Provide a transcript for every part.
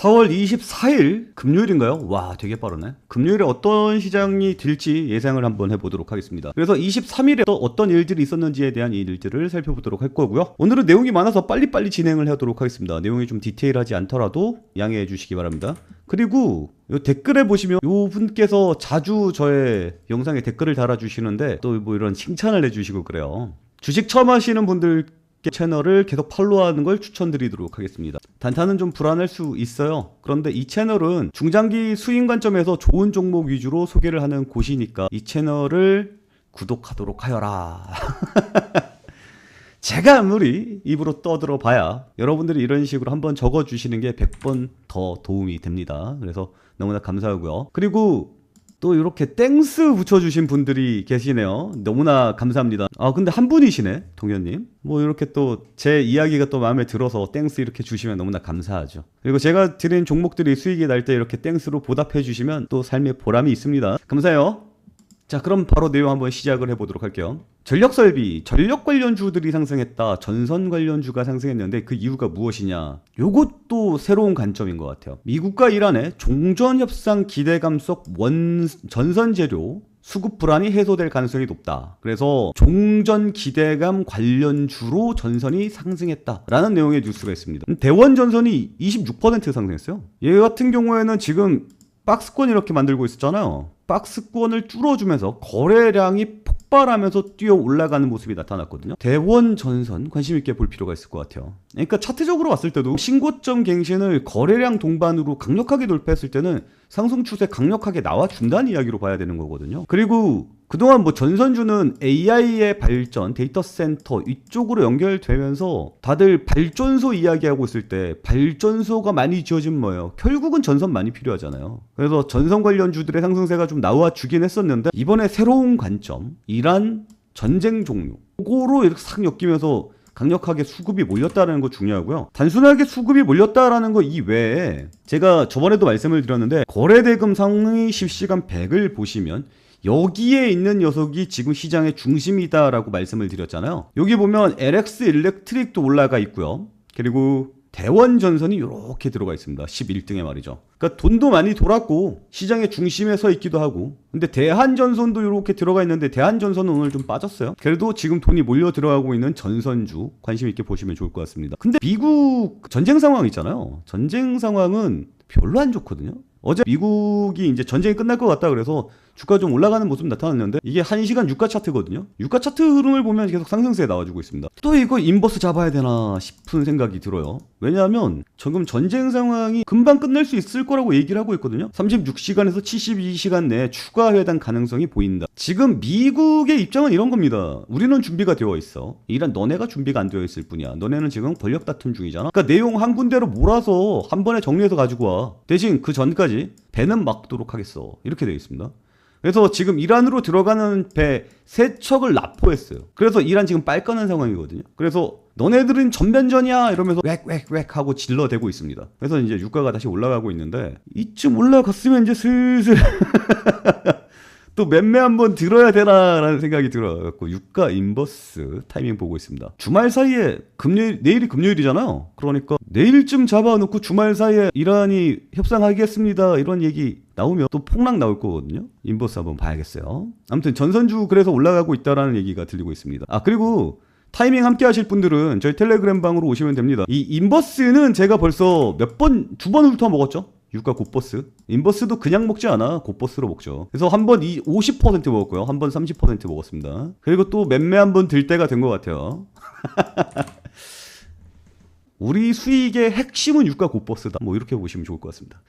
4월 24일 금요일인가요? 와, 되게 빠르네. 금요일에 어떤 시장이 될지 예상을 한번 해보도록 하겠습니다. 그래서 23일에 또 어떤 일들이 있었는지에 대한 이 일들을 살펴보도록 할 거고요. 오늘은 내용이 많아서 빨리빨리 진행을 하도록 하겠습니다. 내용이 좀 디테일하지 않더라도 양해해 주시기 바랍니다. 그리고 요 댓글에 보시면 요 분께서 자주 저의 영상에 댓글을 달아주시는데 또 뭐 이런 칭찬을 해주시고 그래요. 주식 처음 하시는 분들 채널을 계속 팔로우하는 걸 추천드리도록 하겠습니다. 단타는 좀 불안할 수 있어요. 그런데 이 채널은 중장기 수익 관점에서 좋은 종목 위주로 소개를 하는 곳이니까 이 채널을 구독하도록 하여라. 제가 아무리 입으로 떠들어 봐야 여러분들이 이런 식으로 한번 적어주시는 게 100번 더 도움이 됩니다. 그래서 너무나 감사하고요. 그리고 또 이렇게 땡스 붙여주신 분들이 계시네요. 너무나 감사합니다. 아 근데 한 분이시네, 동현님. 뭐 이렇게 또 제 이야기가 또 마음에 들어서 땡스 이렇게 주시면 너무나 감사하죠. 그리고 제가 드린 종목들이 수익이 날 때 이렇게 땡스로 보답해 주시면 또 삶의 보람이 있습니다. 감사해요. 자, 그럼 바로 내용 한번 시작을 해보도록 할게요. 전력설비, 전력 관련주들이 상승했다. 전선 관련주가 상승했는데 그 이유가 무엇이냐? 요것도 새로운 관점인 것 같아요. 미국과 이란의 종전협상 기대감 속 전선재료 수급 불안이 해소될 가능성이 높다. 그래서 종전 기대감 관련주로 전선이 상승했다라는 내용의 뉴스가 있습니다. 대원전선이 26% 상승했어요. 얘 같은 경우에는 지금 박스권 이렇게 만들고 있었잖아요. 박스권을 뚫어주면서 거래량이 폭발하면서 뛰어 올라가는 모습이 나타났거든요. 대원 전선 관심 있게 볼 필요가 있을 것 같아요. 그러니까 차트적으로 봤을 때도 신고점 갱신을 거래량 동반으로 강력하게 돌파했을 때는 상승 추세 강력하게 나와준다는 이야기로 봐야 되는 거거든요. 그리고 그동안 뭐 전선주는 AI의 발전, 데이터 센터 이쪽으로 연결되면서 다들 발전소 이야기하고 있을 때 발전소가 많이 지어지면 뭐예요? 결국은 전선 많이 필요하잖아요. 그래서 전선 관련주들의 상승세가 좀 나와주긴 했었는데 이번에 새로운 관점, 이란 전쟁 종료 그거로 이렇게 싹 엮이면서 강력하게 수급이 몰렸다는 거 중요하고요. 단순하게 수급이 몰렸다라는 거 이외에 제가 저번에도 말씀을 드렸는데 거래대금 상위 10시간 100을 보시면 여기에 있는 녀석이 지금 시장의 중심이다라고 말씀을 드렸잖아요. 여기 보면 LX 일렉트릭도 올라가 있고요. 그리고 대원전선이 이렇게 들어가 있습니다. 11등에 말이죠. 그러니까 돈도 많이 돌았고 시장의 중심에 서 있기도 하고, 근데 대한전선도 이렇게 들어가 있는데 대한전선은 오늘 좀 빠졌어요. 그래도 지금 돈이 몰려 들어가고 있는 전선주 관심 있게 보시면 좋을 것 같습니다. 근데 미국 전쟁 상황 있잖아요. 전쟁 상황은 별로 안 좋거든요. 어제 미국이 이제 전쟁이 끝날 것 같다 그래서 주가 좀 올라가는 모습 나타났는데 이게 1시간 유가 차트거든요. 유가 차트 흐름을 보면 계속 상승세에 나와주고 있습니다. 또 이거 인버스 잡아야 되나 싶은 생각이 들어요. 왜냐하면 지금 전쟁 상황이 금방 끝날 수 있을 거라고 얘기를 하고 있거든요. 36시간에서 72시간 내에 추가 회담 가능성이 보인다. 지금 미국의 입장은 이런 겁니다. 우리는 준비가 되어 있어. 이란 너네가 준비가 안 되어 있을 뿐이야. 너네는 지금 권력 다툼 중이잖아. 그러니까 내용 한 군데로 몰아서 한 번에 정리해서 가지고 와. 대신 그 전까지 배는 막도록 하겠어. 이렇게 되어 있습니다. 그래서 지금 이란으로 들어가는 배 3척을 납포했어요. 그래서 이란 지금 빨까는 상황이거든요. 그래서 너네들은 전면전이야 이러면서 웩 하고 질러대고 있습니다. 그래서 이제 유가가 다시 올라가고 있는데 이쯤 올라갔으면 이제 슬슬 또 매매 한번 들어야 되나라는 생각이 들어갖고 유가 인버스 타이밍 보고 있습니다. 주말 사이에 내일이 금요일이잖아요. 그러니까 내일쯤 잡아놓고 주말 사이에 이란이 협상하겠습니다 이런 얘기 나오면 또 폭락 나올 거거든요. 인버스 한번 봐야겠어요. 아무튼 전선주 그래서 올라가고 있다라는 얘기가 들리고 있습니다. 아 그리고 타이밍 함께 하실 분들은 저희 텔레그램 방으로 오시면 됩니다. 이 인버스는 제가 벌써 두 번 훑어 먹었죠. 유가 곱버스. 인버스도 그냥 먹지 않아. 곱버스로 먹죠. 그래서 한 번 50% 먹었고요. 한 번 30% 먹었습니다. 그리고 또 매매 한 번 들 때가 된 것 같아요. 우리 수익의 핵심은 유가 곱버스다. 뭐 이렇게 보시면 좋을 것 같습니다.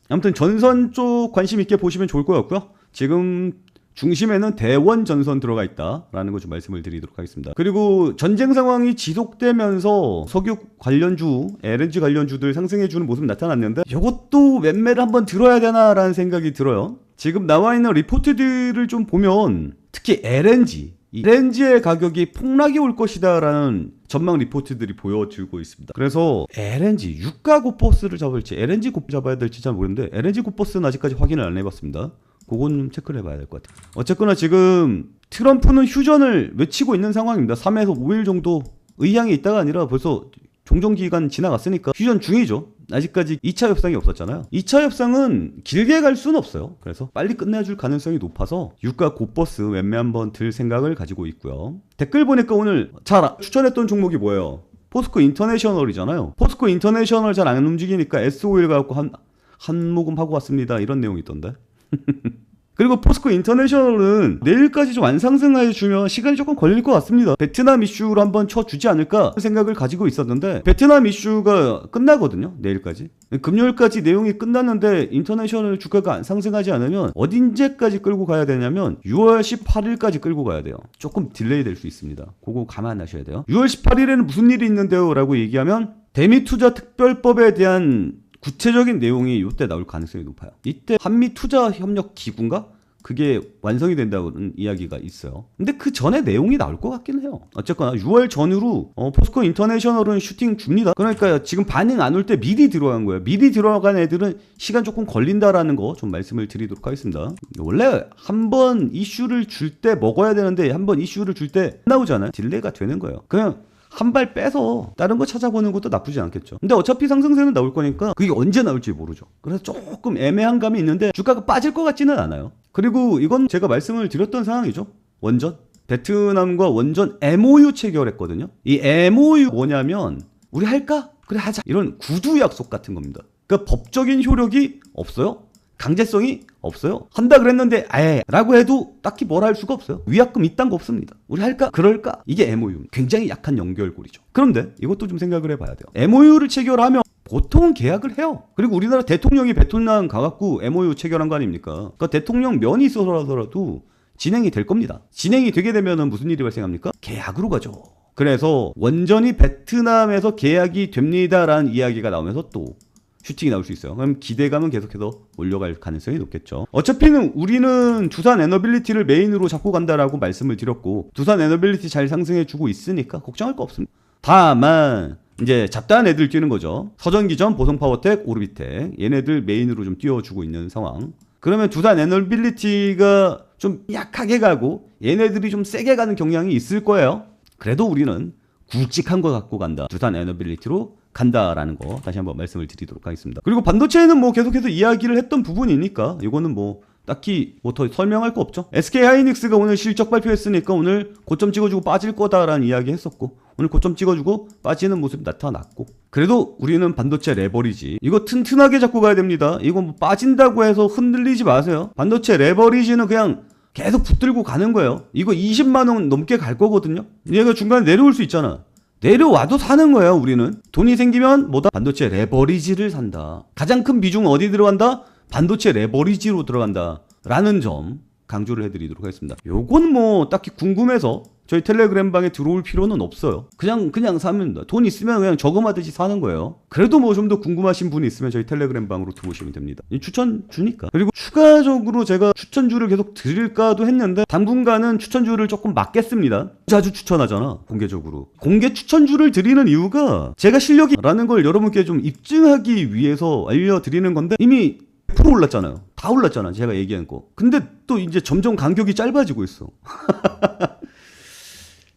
아무튼 전선 쪽 관심 있게 보시면 좋을 것 같고요. 지금 중심에는 대원 전선 들어가 있다라는 거 좀 말씀을 드리도록 하겠습니다. 그리고 전쟁 상황이 지속되면서 석유 관련주, LNG 관련주들 상승해주는 모습 나타났는데 이것도 매매를 한번 들어야 되나라는 생각이 들어요. 지금 나와 있는 리포트들을 좀 보면 특히 LNG의 가격이 폭락이 올 것이다라는 전망 리포트들이 보여주고 있습니다. 그래서 LNG 유가 곱버스를 잡을지 LNG 곱 잡아야 될지 잘 모르는데 LNG 곱버스는 아직까지 확인을 안 해봤습니다. 그건 좀 체크를 해봐야 될 것 같아요. 어쨌거나 지금 트럼프는 휴전을 외치고 있는 상황입니다. 3에서 5일 정도 의향이 있다가 아니라 벌써 종전기간 지나갔으니까 휴전 중이죠. 아직까지 2차 협상이 없었잖아요. 2차 협상은 길게 갈 수는 없어요. 그래서 빨리 끝내줄 가능성이 높아서 유가 곧버스 웬매 한번 들 생각을 가지고 있고요. 댓글 보니까 오늘 잘 추천했던 종목이 뭐예요? 포스코 인터내셔널이잖아요. 포스코 인터내셔널 잘 안 움직이니까 S-오일 갖고 한 모금 하고 왔습니다. 이런 내용이 있던데. 그리고 포스코 인터내셔널은 내일까지 좀 안 상승해 주면 시간이 조금 걸릴 것 같습니다. 베트남 이슈로 한번 쳐주지 않을까 생각을 가지고 있었는데 베트남 이슈가 끝나거든요. 내일까지. 금요일까지 내용이 끝났는데 인터내셔널 주가가 안 상승하지 않으면 어딘제까지 끌고 가야 되냐면 6월 18일까지 끌고 가야 돼요. 조금 딜레이 될 수 있습니다. 그거 감안하셔야 돼요. 6월 18일에는 무슨 일이 있는데요? 라고 얘기하면 대미투자특별법에 대한 구체적인 내용이 이때 나올 가능성이 높아요. 이때 한미투자협력기구인가? 그게 완성이 된다는 이야기가 있어요. 근데 그 전에 내용이 나올 것 같긴 해요. 어쨌거나 6월 전후로 포스코 인터내셔널은 슈팅 줍니다. 그러니까 지금 반응 안 올 때 미리 들어간 거예요. 미리 들어간 애들은 시간 조금 걸린다라는 거 좀 말씀을 드리도록 하겠습니다. 원래 한번 이슈를 줄 때 먹어야 되는데 한번 이슈를 줄 때 나오잖아요. 딜레이가 되는 거예요. 그냥 한 발 빼서 다른 거 찾아보는 것도 나쁘지 않겠죠. 근데 어차피 상승세는 나올 거니까 그게 언제 나올지 모르죠. 그래서 조금 애매한 감이 있는데 주가가 빠질 것 같지는 않아요. 그리고 이건 제가 말씀을 드렸던 상황이죠. 원전 베트남과 원전 MOU 체결했거든요. 이 MOU 뭐냐면 우리 할까? 그래 하자. 이런 구두 약속 같은 겁니다. 그러니까 법적인 효력이 없어요. 강제성이 없어요. 한다 그랬는데 아예 라고 해도 딱히 뭐라 할 수가 없어요. 위약금 이딴 거 없습니다. 우리 할까? 그럴까? 이게 MOU. 굉장히 약한 연결고리죠. 그런데 이것도 좀 생각을 해봐야 돼요. MOU를 체결하면 보통은 계약을 해요. 그리고 우리나라 대통령이 베트남 가갖고 MOU 체결한 거 아닙니까? 그러니까 대통령 면이 있어서라도 진행이 될 겁니다. 진행이 되게 되면 무슨 일이 발생합니까? 계약으로 가죠. 그래서 원전이 베트남에서 계약이 됩니다라는 이야기가 나오면서 또 슈팅이 나올 수 있어요. 그럼 기대감은 계속해서 올려갈 가능성이 높겠죠. 어차피는 우리는 두산 에너빌리티를 메인으로 잡고 간다라고 말씀을 드렸고 두산 에너빌리티 잘 상승해주고 있으니까 걱정할 거 없습니다. 다만 이제 잡다한 애들 뛰는 거죠. 서전기전, 보성파워텍, 오르비텍 얘네들 메인으로 좀 띄워주고 있는 상황. 그러면 두산 에너빌리티가 좀 약하게 가고 얘네들이 좀 세게 가는 경향이 있을 거예요. 그래도 우리는 굵직한 거 갖고 간다. 두산 에너빌리티로 간다라는 거 다시 한번 말씀을 드리도록 하겠습니다. 그리고 반도체는 뭐 계속해서 이야기를 했던 부분이니까 이거는 뭐 딱히 뭐 더 설명할 거 없죠. SK하이닉스가 오늘 실적 발표했으니까 오늘 고점 찍어주고 빠질 거다라는 이야기 했었고 오늘 고점 찍어주고 빠지는 모습 나타났고 그래도 우리는 반도체 레버리지 이거 튼튼하게 잡고 가야 됩니다. 이거 뭐 빠진다고 해서 흔들리지 마세요. 반도체 레버리지는 그냥 계속 붙들고 가는 거예요. 이거 20만 원 넘게 갈 거거든요. 얘가 중간에 내려올 수 있잖아. 내려와도 사는 거예요. 우리는 돈이 생기면 뭐다? 반도체 레버리지를 산다. 가장 큰 비중은 어디 들어간다? 반도체 레버리지로 들어간다 라는 점 강조를 해드리도록 하겠습니다. 요건 뭐 딱히 궁금해서 저희 텔레그램 방에 들어올 필요는 없어요. 그냥 사면 돈 있으면 그냥 저금하듯이 사는 거예요. 그래도 뭐 좀 더 궁금하신 분이 있으면 저희 텔레그램 방으로 들어오시면 됩니다. 추천 주니까. 그리고 추가적으로 제가 추천주를 계속 드릴까도 했는데 당분간은 추천주를 조금 막겠습니다. 자주 추천하잖아 공개적으로. 공개 추천주를 드리는 이유가 제가 실력이라는 걸 여러분께 좀 입증하기 위해서 알려드리는 건데 이미 100% 올랐잖아요. 다 올랐잖아 제가 얘기한 거. 근데 또 이제 점점 간격이 짧아지고 있어.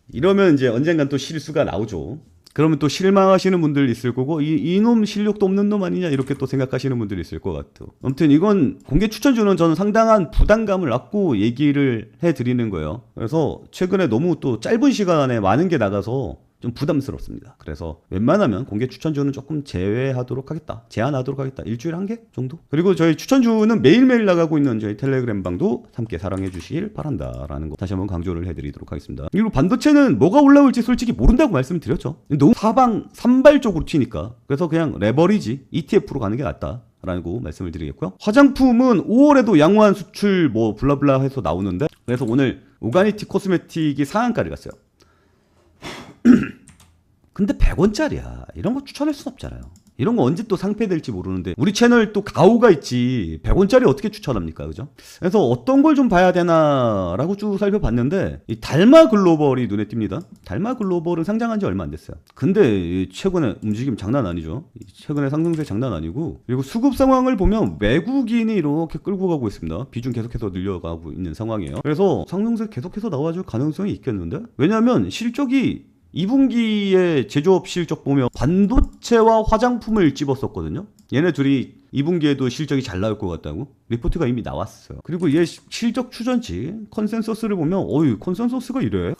이러면 이제 언젠간 또 실수가 나오죠. 그러면 또 실망하시는 분들 있을 거고 이놈 실력도 없는 놈 아니냐 이렇게 또 생각하시는 분들이 있을 것 같아요. 아무튼 이건 공개 추천주는 저는 상당한 부담감을 갖고 얘기를 해드리는 거예요. 그래서 최근에 너무 또 짧은 시간에 많은 게 나가서 좀 부담스럽습니다. 그래서 웬만하면 공개 추천주는 조금 제외하도록 하겠다. 제한하도록 하겠다. 일주일에 한 개 정도? 그리고 저희 추천주는 매일매일 나가고 있는 저희 텔레그램 방도 함께 사랑해 주시길 바란다라는 거 다시 한번 강조를 해드리도록 하겠습니다. 그리고 반도체는 뭐가 올라올지 솔직히 모른다고 말씀드렸죠. 너무 산발적으로 튀니까. 그래서 그냥 레버리지 ETF로 가는 게 낫다. 라고 말씀을 드리겠고요. 화장품은 5월에도 양호한 수출 뭐 블라블라 해서 나오는데 그래서 오늘 오가니티 코스메틱이 상한가를 갔어요. 근데 100원짜리야. 이런 거 추천할 순 없잖아요. 이런 거 언제 또 상폐될지 모르는데 우리 채널 또 가오가 있지 100원짜리 어떻게 추천합니까? 그죠? 그래서 어떤 걸 좀 봐야 되나라고 쭉 살펴봤는데 이 달마 글로벌이 눈에 띕니다. 달마 글로벌은 상장한 지 얼마 안 됐어요. 근데 최근에 움직임 장난 아니죠. 최근에 상승세 장난 아니고 그리고 수급 상황을 보면 외국인이 이렇게 끌고 가고 있습니다. 비중 계속해서 늘려가고 있는 상황이에요. 그래서 상승세 계속해서 나와줄 가능성이 있겠는데 왜냐하면 실적이 2분기의 제조업 실적 보면 반도체와 화장품을 집었었거든요. 얘네 둘이 2분기에도 실적이 잘 나올 것 같다고 리포트가 이미 나왔어요. 그리고 얘 실적 추전치 컨센서스를 보면 어이 컨센서스가 이래.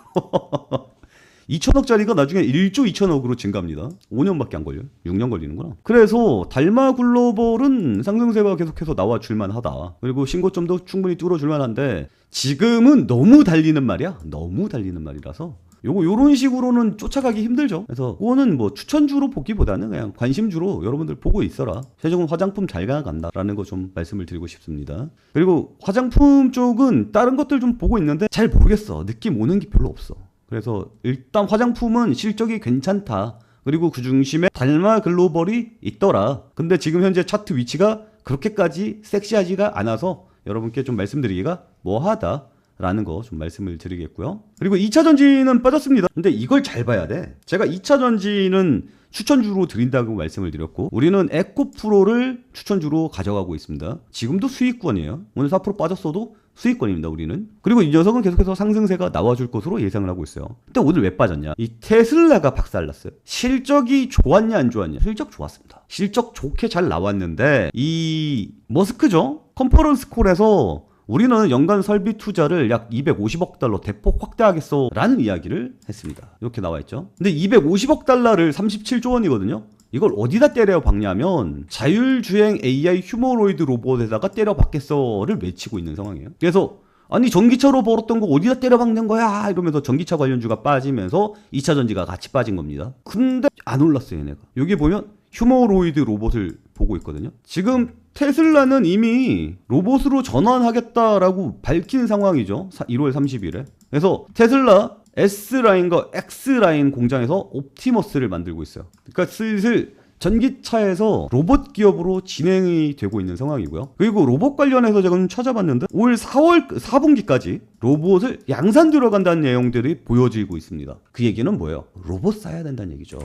2천억짜리가 나중에 1조 2천억으로 증가합니다. 5년밖에 안 걸려요. 6년 걸리는구나. 그래서 달마 글로벌은 상승세가 계속해서 나와줄만 하다. 그리고 신고점도 충분히 뚫어줄만 한데 지금은 너무 달리는 말이야. 너무 달리는 말이라서 요런 식으로는 쫓아가기 힘들죠. 그래서 그거는 뭐 추천주로 보기보다는 그냥 관심주로 여러분들 보고 있어라. 최종은 화장품 잘 가간다라는 거 좀 말씀을 드리고 싶습니다. 그리고 화장품 쪽은 다른 것들 좀 보고 있는데 잘 모르겠어. 느낌 오는 게 별로 없어. 그래서 일단 화장품은 실적이 괜찮다. 그리고 그 중심에 달마 글로벌이 있더라. 근데 지금 현재 차트 위치가 그렇게까지 섹시하지가 않아서 여러분께 좀 말씀드리기가 뭐하다 라는 거 좀 말씀을 드리겠고요. 그리고 2차전지는 빠졌습니다. 근데 이걸 잘 봐야 돼. 제가 2차전지는 추천주로 드린다고 말씀을 드렸고 우리는 에코프로를 추천주로 가져가고 있습니다. 지금도 수익권이에요. 오늘 4% 빠졌어도 수익권입니다. 우리는. 그리고 이 녀석은 계속해서 상승세가 나와줄 것으로 예상을 하고 있어요. 근데 오늘 왜 빠졌냐? 이 테슬라가 박살났어요. 실적이 좋았냐 안 좋았냐? 실적 좋았습니다. 실적 좋게 잘 나왔는데 이 머스크죠? 컨퍼런스 콜에서 우리는 연간 설비 투자를 약 250억 달러 대폭 확대하겠어 라는 이야기를 했습니다. 이렇게 나와있죠. 근데 250억 달러를 37조 원이거든요. 이걸 어디다 때려 박냐면 자율주행 AI 휴머노이드 로봇에다가 때려 박겠어를 외치고 있는 상황이에요. 그래서 아니 전기차로 벌었던 거 어디다 때려 박는 거야 이러면서 전기차 관련주가 빠지면서 2차전지가 같이 빠진 겁니다. 근데 안 올랐어요 얘네가. 여기 보면 휴머노이드 로봇을 보고 있거든요. 지금 테슬라는 이미 로봇으로 전환하겠다라고 밝힌 상황이죠. 1월 30일에. 그래서 테슬라 S라인과 X라인 공장에서 옵티머스를 만들고 있어요. 그러니까 슬슬 전기차에서 로봇 기업으로 진행이 되고 있는 상황이고요. 그리고 로봇 관련해서 제가 좀 찾아봤는데 올 4분기까지 로봇을 양산 들어간다는 내용들이 보여지고 있습니다. 그 얘기는 뭐예요? 로봇 사야 된다는 얘기죠.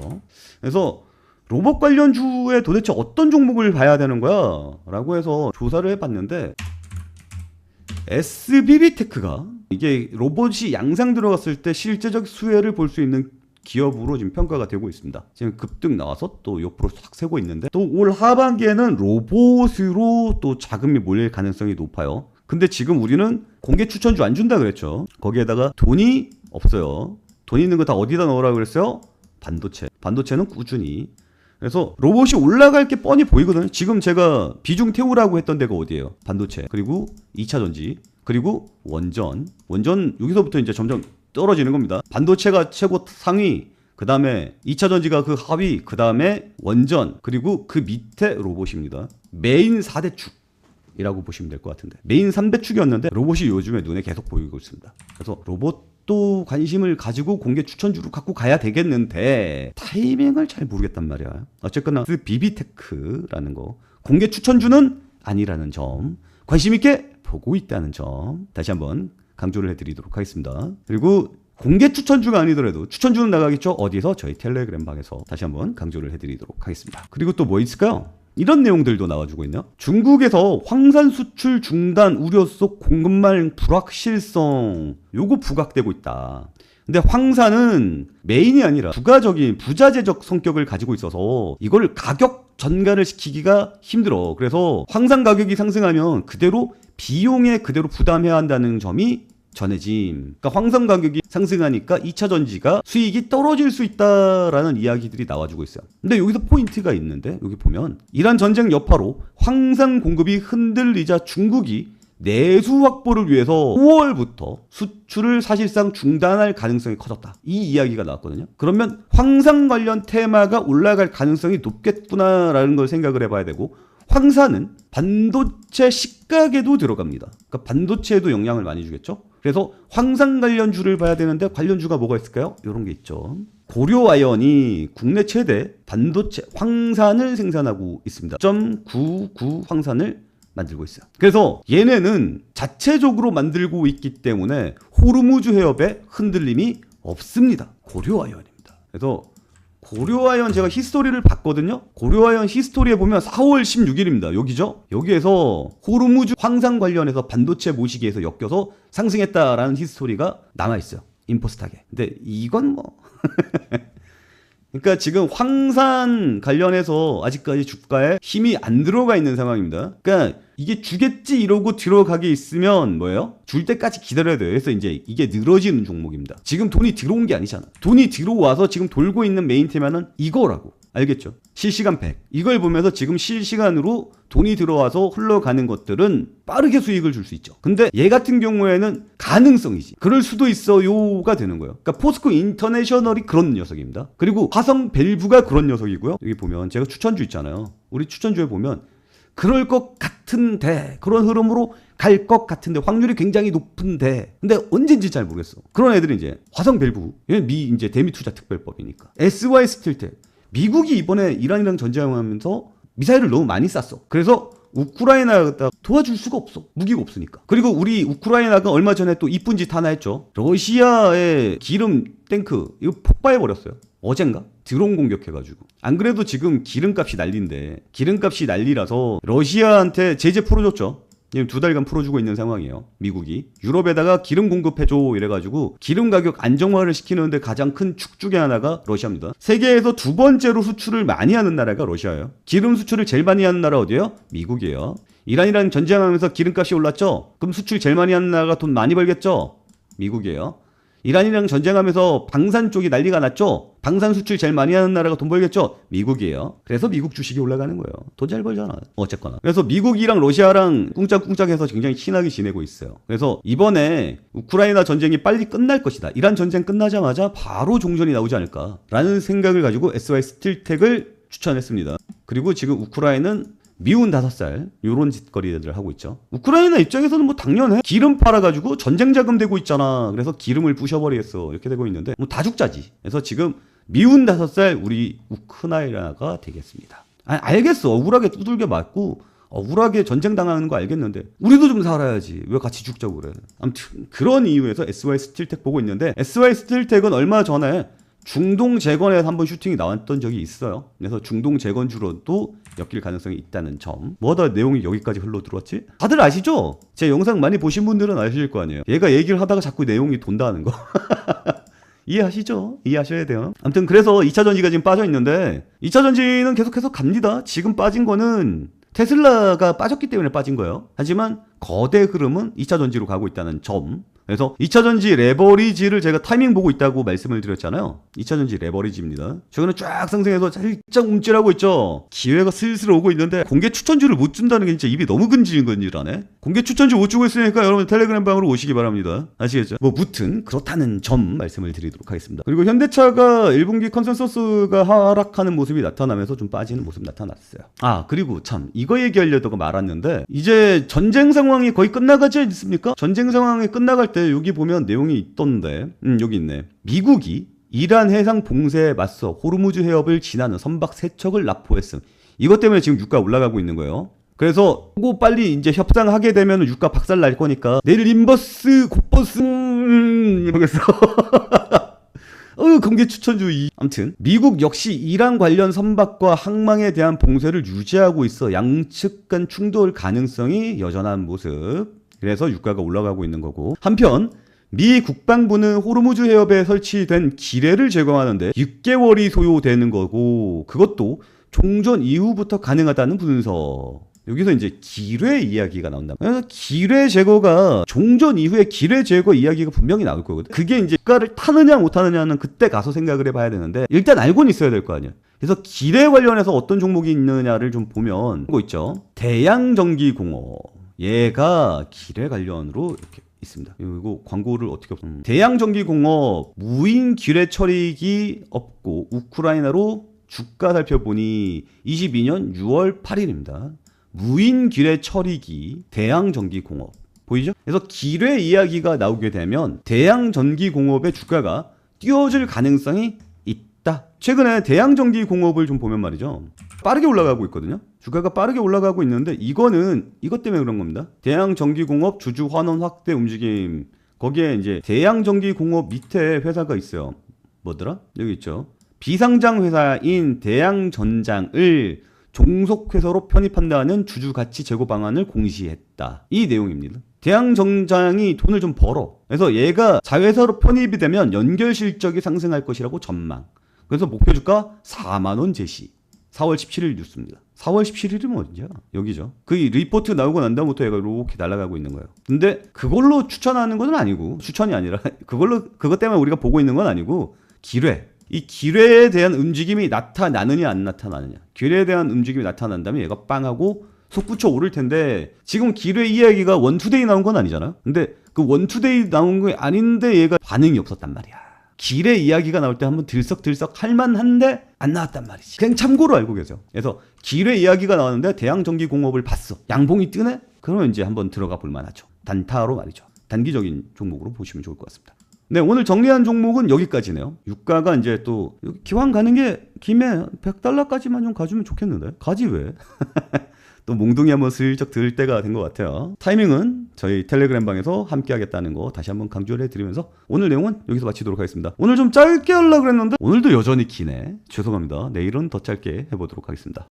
그래서 로봇 관련주에 도대체 어떤 종목을 봐야 되는 거야? 라고 해서 조사를 해봤는데 SBB테크가 이게 로봇이 양상 들어갔을 때 실제적 수혜를 볼 수 있는 기업으로 지금 평가가 되고 있습니다. 지금 급등 나와서 또 옆으로 싹 세고 있는데 또 올 하반기에는 로봇으로 또 자금이 몰릴 가능성이 높아요. 근데 지금 우리는 공개 추천주 안 준다 그랬죠. 거기에다가 돈이 없어요. 돈 있는 거 다 어디다 넣으라고 그랬어요? 반도체. 반도체는 꾸준히. 그래서 로봇이 올라갈 게 뻔히 보이거든요. 지금 제가 비중 태우라고 했던 데가 어디예요? 반도체, 그리고 2차전지, 그리고 원전. 원전 여기서부터 이제 점점 떨어지는 겁니다. 반도체가 최고 상위, 그 다음에 2차전지가 그 하위, 그 다음에 원전, 그리고 그 밑에 로봇입니다. 메인 4대 축이라고 보시면 될 것 같은데 메인 3대 축이었는데 로봇이 요즘에 눈에 계속 보이고 있습니다. 그래서 로봇도 관심을 가지고 공개 추천주로 갖고 가야 되겠는데 타이밍을 잘 모르겠단 말이야. 어쨌거나 비비테크라는 거 공개 추천주는 아니라는 점, 관심 있게 보고 있다는 점 다시 한번 강조를 해드리도록 하겠습니다. 그리고 공개 추천주가 아니더라도 추천주는 나가겠죠. 어디서? 저희 텔레그램 방에서 다시 한번 강조를 해드리도록 하겠습니다. 그리고 또 뭐 있을까요? 이런 내용들도 나와주고 있네요. 중국에서 황산 수출 중단 우려 속 공급망 불확실성 요거 부각되고 있다. 근데 황산은 메인이 아니라 부가적인 부자재적 성격을 가지고 있어서 이걸 가격 전가를 시키기가 힘들어. 그래서 황산 가격이 상승하면 그대로 비용에 그대로 부담해야 한다는 점이 전해짐. 그러니까 황산 가격이 상승하니까 2차 전지가 수익이 떨어질 수 있다라는 이야기들이 나와주고 있어요. 근데 여기서 포인트가 있는데 여기 보면 이란 전쟁 여파로 황산 공급이 흔들리자 중국이 내수 확보를 위해서 5월부터 수출을 사실상 중단할 가능성이 커졌다. 이 이야기가 나왔거든요. 그러면 황산 관련 테마가 올라갈 가능성이 높겠구나라는 걸 생각을 해봐야 되고, 황산은 반도체 식각에도 들어갑니다. 그러니까 반도체에도 영향을 많이 주겠죠. 그래서 황산 관련주를 봐야 되는데 관련주가 뭐가 있을까요? 이런 게 있죠. 고려아연이 국내 최대 반도체 황산을 생산하고 있습니다. 0.99 황산을 만들고 있어요. 그래서 얘네는 자체적으로 만들고 있기 때문에 호르무즈 해협에 흔들림이 없습니다. 고려아연입니다. 그래서 고려아연 제가 히스토리를 봤거든요. 고려아연 히스토리에 보면 4월 16일입니다. 여기죠. 여기에서 호르무즈 황산 관련해서 반도체 모시기에서 엮여서 상승했다라는 히스토리가 남아있어요. 인포스탁에. 근데 이건 뭐 그러니까 지금 황산 관련해서 아직까지 주가에 힘이 안 들어가 있는 상황입니다. 그러니까 이게 주겠지 이러고 들어가게 있으면 뭐예요? 줄 때까지 기다려야 돼요. 그래서 이제 이게 늘어지는 종목입니다. 지금 돈이 들어온 게 아니잖아. 돈이 들어와서 지금 돌고 있는 메인 테마는 이거라고. 알겠죠? 실시간 100. 이걸 보면서 지금 실시간으로 돈이 들어와서 흘러가는 것들은 빠르게 수익을 줄 수 있죠. 근데 얘 같은 경우에는 가능성이지. 그럴 수도 있어요가 되는 거예요. 그러니까 포스코 인터내셔널이 그런 녀석입니다. 그리고 화성 밸브가 그런 녀석이고요. 여기 보면 제가 추천주 있잖아요. 우리 추천주에 보면 그럴 것 같은데, 그런 흐름으로 갈 것 같은데, 확률이 굉장히 높은데, 근데 언젠지 잘 모르겠어. 그런 애들이 이제 화성 밸브, 이제 대미 투자 특별법이니까. SY 스틸텍. 미국이 이번에 이란이랑 전쟁하면서 미사일을 너무 많이 쐈어. 그래서 우크라이나가 도와줄 수가 없어. 무기가 없으니까. 그리고 우리 우크라이나가 얼마 전에 또 이쁜 짓 하나 했죠. 러시아의 기름 탱크 이거 폭발해버렸어요. 어젠가? 드론 공격해가지고. 안 그래도 지금 기름값이 난리인데, 기름값이 난리라서 러시아한테 제재 풀어줬죠. 지금 2달간 풀어주고 있는 상황이에요. 미국이. 유럽에다가 기름 공급해줘 이래가지고 기름 가격 안정화를 시키는데 가장 큰 축 중에 하나가 러시아입니다. 세계에서 두 번째로 수출을 많이 하는 나라가 러시아예요. 기름 수출을 제일 많이 하는 나라 어디예요? 미국이에요. 이란이랑 전쟁하면서 기름값이 올랐죠? 그럼 수출 제일 많이 하는 나라가 돈 많이 벌겠죠? 미국이에요. 이란이랑 전쟁하면서 방산 쪽이 난리가 났죠? 방산 수출 제일 많이 하는 나라가 돈 벌겠죠? 미국이에요. 그래서 미국 주식이 올라가는 거예요. 돈 잘 벌잖아. 어쨌거나. 그래서 미국이랑 러시아랑 꿍짝꿍짝해서 굉장히 친하게 지내고 있어요. 그래서 이번에 우크라이나 전쟁이 빨리 끝날 것이다. 이란 전쟁 끝나자마자 바로 종전이 나오지 않을까라는 생각을 가지고 SY 스틸텍을 추천했습니다. 그리고 지금 우크라이나는 미운 5살 요런 짓거리들 하고 있죠. 우크라이나 입장에서는 뭐 당연해. 기름 팔아가지고 전쟁 자금 되고 있잖아. 그래서 기름을 부셔버리겠어. 이렇게 되고 있는데 뭐 다 죽자지. 그래서 지금 미운 5살 우리 우크라이나가 되겠습니다. 아니, 알겠어. 억울하게 두들겨 맞고 억울하게 전쟁 당하는 거 알겠는데 우리도 좀 살아야지. 왜 같이 죽자고 그래. 아무튼 그런 이유에서 SY 스틸텍 보고 있는데, SY 스틸텍은 얼마 전에 중동 재건에서 한번 슈팅이 나왔던 적이 있어요. 그래서 중동 재건주로도 엮일 가능성이 있다는 점. 뭐다 내용이 여기까지 흘러 들어왔지? 다들 아시죠? 제 영상 많이 보신 분들은 아실 거 아니에요. 얘가 얘기를 하다가 자꾸 내용이 돈다는 거. 이해하시죠? 이해하셔야 돼요. 아무튼 그래서 2차 전지가 지금 빠져 있는데 2차 전지는 계속해서 갑니다. 지금 빠진 거는 테슬라가 빠졌기 때문에 빠진 거예요. 하지만 거대 흐름은 2차 전지로 가고 있다는 점. 그래서 2차 전지 레버리지를 제가 타이밍 보고 있다고 말씀을 드렸잖아요. 2차 전지 레버리지입니다. 최근에 쫙 상승해서 살짝 움찔하고 있죠. 기회가 슬슬 오고 있는데 공개 추천주를 못 준다는 게 진짜 입이 너무 근질근질하네. 공개 추천주 못 주고 있으니까 여러분 텔레그램 방으로 오시기 바랍니다. 아시겠죠? 뭐 무튼 그렇다는 점 말씀을 드리도록 하겠습니다. 그리고 현대차가 1분기 컨센서스가 하락하는 모습이 나타나면서 좀 빠지는 모습이 나타났어요. 아, 그리고 참 이거 얘기하려다가 말았는데, 이제 전쟁 상황이 거의 끝나가지 않습니까? 전쟁 상황이 끝나갈 때 여기 보면 내용이 있던데, 여기 있네. 미국이 이란 해상 봉쇄에 맞서 호르무즈 해협을 지나는 선박 3척을 납포했음. 이것 때문에 지금 유가 올라가고 있는 거예요. 그래서 그거 빨리 이제 협상하게 되면 유가 박살 날 거니까 내일 인버스 곧버스 이러겠어. 공개 추천주의. 아무튼 미국 역시 이란 관련 선박과 항망에 대한 봉쇄를 유지하고 있어 양측 간 충돌 가능성이 여전한 모습. 그래서 유가가 올라가고 있는 거고, 한편 미 국방부는 호르무즈 해협에 설치된 기뢰를 제거하는데 6개월이 소요되는 거고, 그것도 종전 이후부터 가능하다는 분석. 여기서 이제 기뢰 이야기가 나온다. 그래서 기뢰 제거가 종전 이후에 기뢰 제거 이야기가 분명히 나올 거거든. 그게 이제 유가를 타느냐 못 타느냐는 그때 가서 생각을 해봐야 되는데, 일단 알고는 있어야 될 거 아니야. 그래서 기뢰 관련해서 어떤 종목이 있느냐를 좀 보면 이거 있죠. 대양전기공업. 얘가 기뢰 관련으로 이렇게 있습니다. 이거 광고를 어떻게 대양전기공업 무인 기뢰 처리기 없고 우크라이나로 주가 살펴보니 22년 6월 8일입니다. 무인 기뢰 처리기 대양전기공업 보이죠? 그래서 기뢰 이야기가 나오게 되면 대양전기공업의 주가가 뛰어질 가능성이 있다. 최근에 대양전기공업을 좀 보면 말이죠, 빠르게 올라가고 있거든요. 주가가 빠르게 올라가고 있는데 이거는 이것 때문에 그런 겁니다. 대양전기공업 주주 환원 확대 움직임. 거기에 이제 대양전기공업 밑에 회사가 있어요. 뭐더라? 여기 있죠. 비상장 회사인 대양전장을 종속회사로 편입한다는 주주가치 제고 방안을 공시했다. 이 내용입니다. 대양정장이 돈을 좀 벌어. 그래서 얘가 자회사로 편입이 되면 연결 실적이 상승할 것이라고 전망. 그래서 목표 주가 4만 원 제시. 4월 17일 뉴스입니다. 4월 17일이면 어디냐? 여기죠. 그 리포트 나오고 난 다음부터 얘가 이렇게 날아가고 있는 거예요. 근데 그걸로 추천하는 건 아니고, 추천이 아니라 그것 때문에 우리가 보고 있는 건 아니고, 기뢰. 이 기뢰에 대한 움직임이 나타나느냐 안 나타나느냐. 기뢰에 대한 움직임이 나타난다면 얘가 빵하고 솟구쳐 오를 텐데, 지금 기뢰 이야기가 원투데이 나온 건 아니잖아요. 근데 그 원투데이 나온 게 아닌데 얘가 반응이 없었단 말이야. 기뢰 이야기가 나올 때 한번 들썩들썩 할만한데 안 나왔단 말이지. 그냥 참고로 알고 계세요. 그래서 기뢰 이야기가 나왔는데 대양전기공업을 봤어. 양봉이 뜨네? 그러면 이제 한번 들어가 볼 만하죠. 단타로 말이죠. 단기적인 종목으로 보시면 좋을 것 같습니다. 네, 오늘 정리한 종목은 여기까지네요. 유가가 이제 또 기왕 가는 게 김에 $100까지만 좀 가주면 좋겠는데 가지 왜? 또 몽둥이 한번 슬쩍 들 때가 된 것 같아요. 타이밍은 저희 텔레그램 방에서 함께 하겠다는 거 다시 한번 강조를 해드리면서 오늘 내용은 여기서 마치도록 하겠습니다. 오늘 좀 짧게 하려고 그랬는데 오늘도 여전히 기네. 죄송합니다. 내일은 더 짧게 해보도록 하겠습니다.